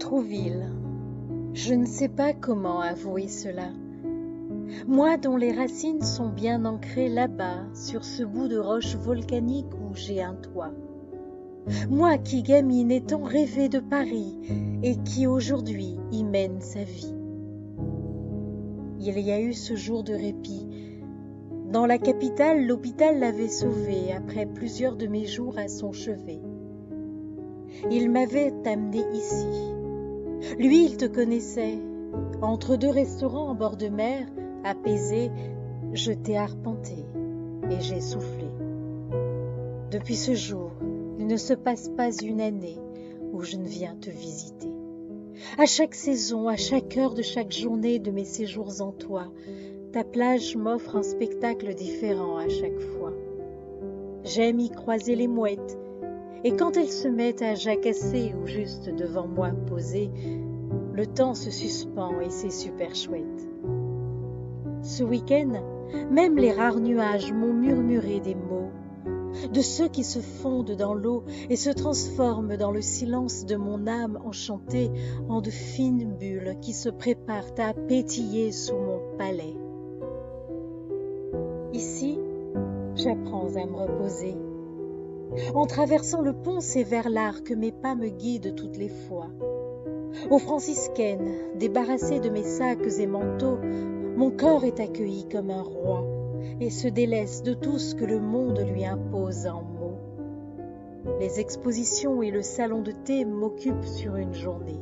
Trouville. Je ne sais pas comment avouer cela. Moi dont les racines sont bien ancrées là-bas, sur ce bout de roche volcanique où j'ai un toit. Moi qui gamine ai tant rêvé de Paris et qui aujourd'hui y mène sa vie. Il y a eu ce jour de répit. Dans la capitale, l'hôpital l'avait sauvé après plusieurs de mes jours à son chevet. Il m'avait amené ici. Lui, il te connaissait. Entre deux restaurants en bord de mer, apaisé, je t'ai arpenté et j'ai soufflé. Depuis ce jour, il ne se passe pas une année où je ne viens te visiter. À chaque saison, à chaque heure de chaque journée de mes séjours en toi, ta plage m'offre un spectacle différent à chaque fois. J'aime y croiser les mouettes, et quand elles se mettent à jacasser ou juste devant moi posées, le temps se suspend et c'est super chouette. Ce week-end, même les rares nuages m'ont murmuré des mots, de ceux qui se fondent dans l'eau et se transforment dans le silence de mon âme enchantée en de fines bulles qui se préparent à pétiller sous mon palais. Ici, j'apprends à me reposer. En traversant le pont, c'est vers l'art que mes pas me guident toutes les fois. Aux franciscaines, débarrassées de mes sacs et manteaux, mon corps est accueilli comme un roi et se délaisse de tout ce que le monde lui impose en mots. Les expositions et le salon de thé m'occupent sur une journée.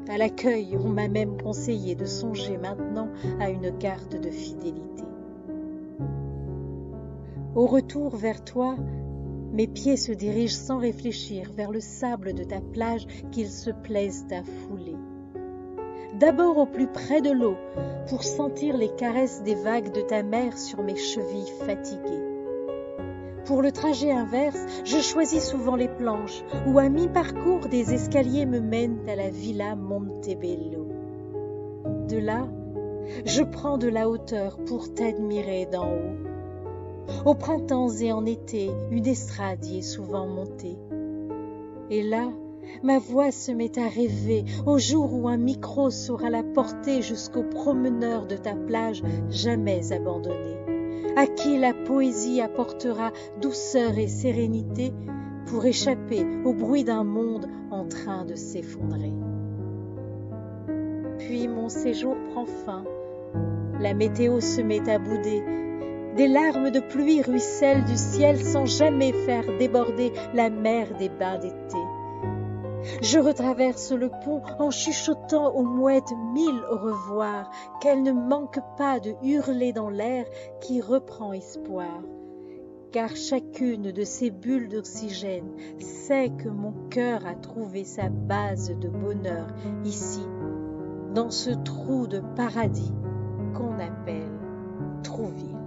À l'accueil, on m'a même conseillé de songer maintenant à une carte de fidélité. Au retour vers toi, mes pieds se dirigent sans réfléchir vers le sable de ta plage qu'ils se plaisent à fouler. D'abord au plus près de l'eau, pour sentir les caresses des vagues de ta mer sur mes chevilles fatiguées. Pour le trajet inverse, je choisis souvent les planches, où à mi-parcours des escaliers me mènent à la Villa Montebello. De là, je prends de la hauteur pour t'admirer d'en haut. Au printemps et en été, une estrade y est souvent montée. Et là, ma voix se met à rêver au jour où un micro saura la porter jusqu'aux promeneurs de ta plage jamais abandonnée, à qui la poésie apportera douceur et sérénité pour échapper au bruit d'un monde en train de s'effondrer. Puis mon séjour prend fin, la météo se met à bouder, des larmes de pluie ruissellent du ciel sans jamais faire déborder la mer des bains d'été. Je retraverse le pont en chuchotant aux mouettes 1000 au revoir, qu'elles ne manquent pas de hurler dans l'air qui reprend espoir. Car chacune de ces bulles d'oxygène sait que mon cœur a trouvé sa base de bonheur ici, dans ce trou de paradis qu'on appelle Trouville.